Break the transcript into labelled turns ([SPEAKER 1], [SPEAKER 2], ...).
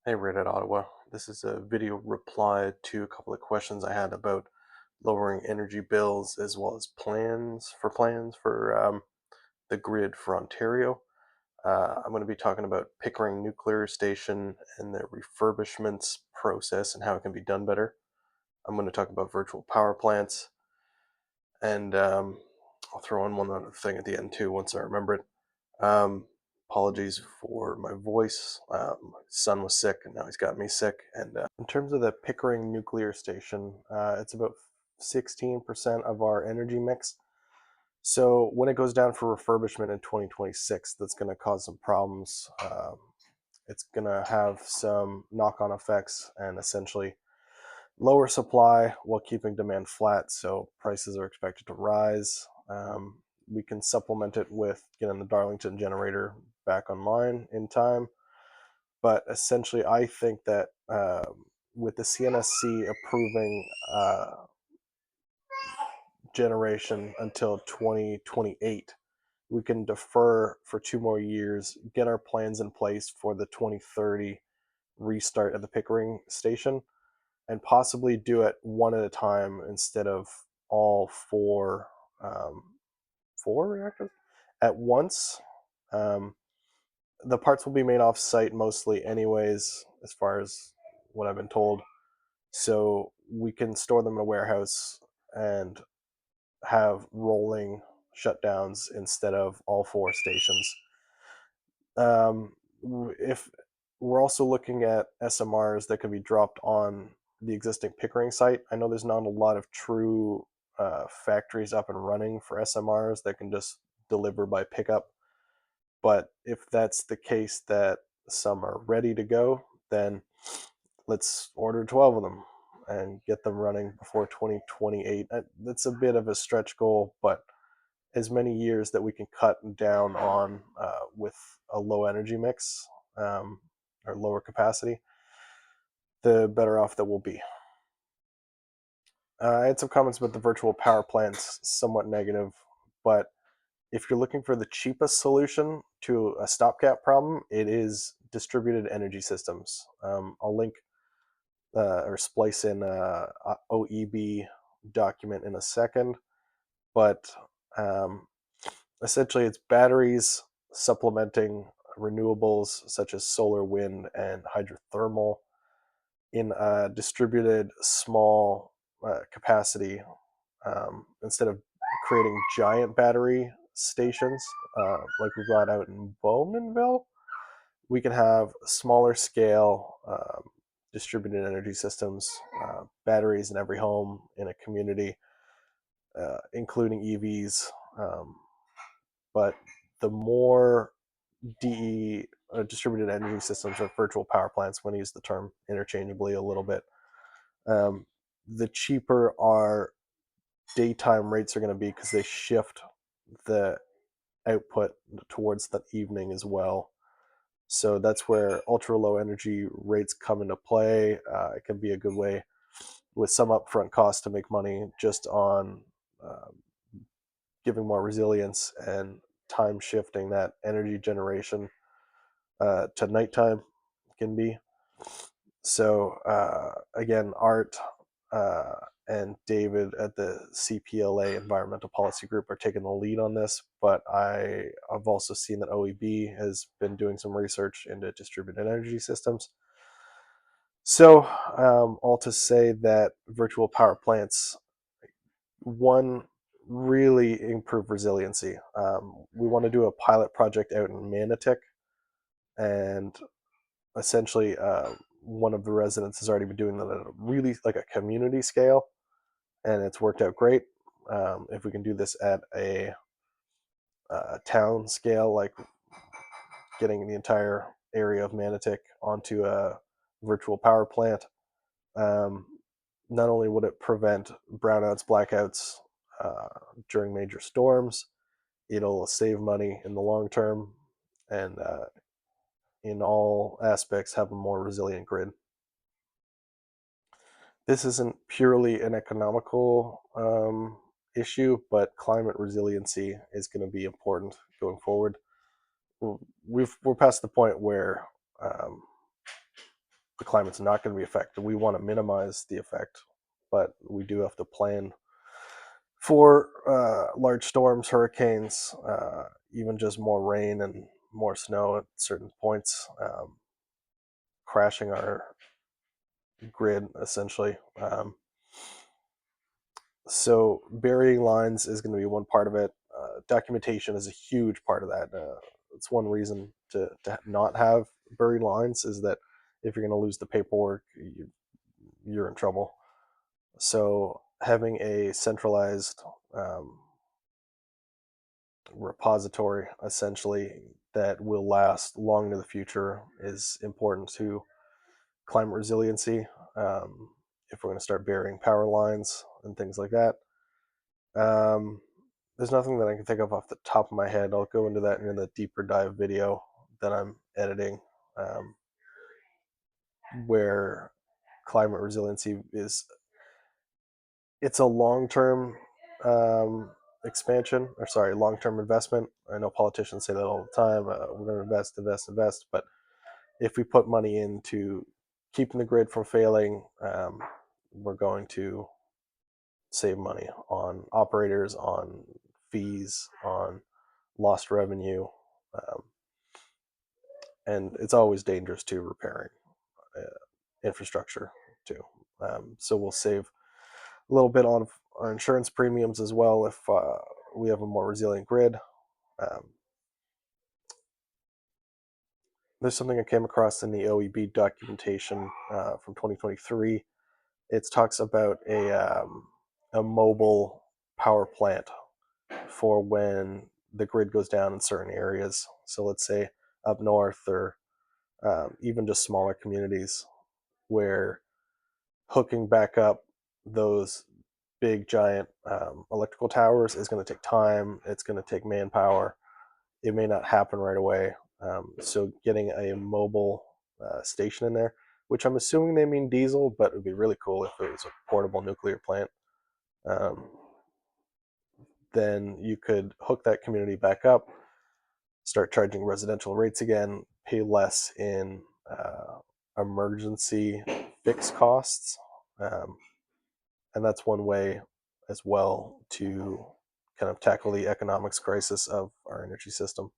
[SPEAKER 1] Hey, Reddit Ottawa. This is a video reply to a couple of questions I had about lowering energy bills as well as plans for the grid for Ontario. I'm going to be talking about Pickering Nuclear Station and the refurbishments process and how it can be done better. I'm going to talk about virtual power plants, and I'll throw in one other thing at the end too once I remember it. Um, Apologies for my voice. My son was sick, and now he's got me sick. And in terms of the Pickering nuclear station, it's about 16% of our energy mix. So when it goes down for refurbishment in 2026, that's going to cause some problems. It's going to have some knock-on effects and essentially lower supply while keeping demand flat. So prices are expected to rise. We can supplement it with getting the Darlington generator back online in time. But essentially, I think that with the CNSC approving generation until 2028, we can defer for 2 more years, get our plans in place for the 2030 restart at the Pickering station, and possibly do it one at a time instead of all um, four reactors at once. Um, the parts will be made off site mostly, anyways, as far as what I've been told. So we can store them in a warehouse and have rolling shutdowns instead of all four stations. Um, if we're also looking at SMRs that could be dropped on the existing Pickering site. I know there's not a lot of true factories up and running for SMRs that can just deliver by pickup. But if that's the case that some are ready to go, then let's order 12 of them and get them running before 2028. That's a bit of a stretch goal, but as many years that we can cut down on with a low energy mix um, or lower capacity, the better off that we'll be. I had some comments about the virtual power plants, somewhat negative, but if you're looking for the cheapest solution to a stopgap problem, it is distributed energy systems. I'll link or splice in a OEB document in a second, but um, essentially it's batteries supplementing renewables such as solar, wind, and hydrothermal in a distributed small capacity, instead of creating giant battery stations like we've got out in Bowmanville. We can have smaller scale distributed energy systems, batteries in every home in a community, including EVs. But the more distributed energy systems or virtual power plants, when I use the term interchangeably a little bit, um, the cheaper our daytime rates are going to be because they shift the output towards the evening as well. So that's where ultra low energy rates come into play. It can be a good way with some upfront cost to make money just on uh, giving more resilience and time shifting that energy generation to nighttime can be. So again, Art uh, and David at the CPLA Environmental Policy Group are taking the lead on this, but I've also seen that OEB has been doing some research into distributed energy systems. So all to say that virtual power plants, one, really improve resiliency. We want to do a pilot project out in Manotick, and essentially one of the residents has already been doing that at a really like a community scale, and it's worked out great. If we can do this at a town scale, like getting the entire area of Manotick onto a virtual power plant, um, not only would it prevent brownouts, blackouts during major storms, it'll save money in the long term, and in all aspects have a more resilient grid. This isn't purely an economical issue, but climate resiliency is going to be important going forward. We're past the point where um, the climate's not going to be affected. We want to minimize the effect, but we do have to plan for large storms, hurricanes, even just more rain and more snow at certain points, crashing our grid essentially. So burying lines is going to be one part of it. Documentation is a huge part of that. It's one reason to not have buried lines is that if you're going to lose the paperwork, you're in trouble. So having a centralized repository essentially that will last long into the future is important to climate resiliency. If we're going to start burying power lines and things like that. There's nothing that I can think of off the top of my head. I'll go into that in the deeper dive video that I'm editing, where climate resiliency is, it's a long-term expansion, or sorry, long-term investment. I know politicians say that all the time. We're going to invest, but if we put money into keeping the grid from failing, we're going to save money on operators, on fees, on lost revenue, um, and it's always dangerous to repairing infrastructure too. So we'll save a little bit on our insurance premiums as well if we have a more resilient grid. Um, there's something I came across in the OEB documentation from 2023. It talks about a mobile power plant for when the grid goes down in certain areas. So let's say up north, or even just smaller communities, where hooking back up those big giant electrical towers is going to take time. It's going to take manpower. It may not happen right away. So getting a mobile station in there, which I'm assuming they mean diesel, but it would be really cool if it was a portable nuclear plant. Um, then you could hook that community back up, start charging residential rates again, pay less in emergency fixed costs. Um, and that's one way as well to kind of tackle the economics crisis of our energy system.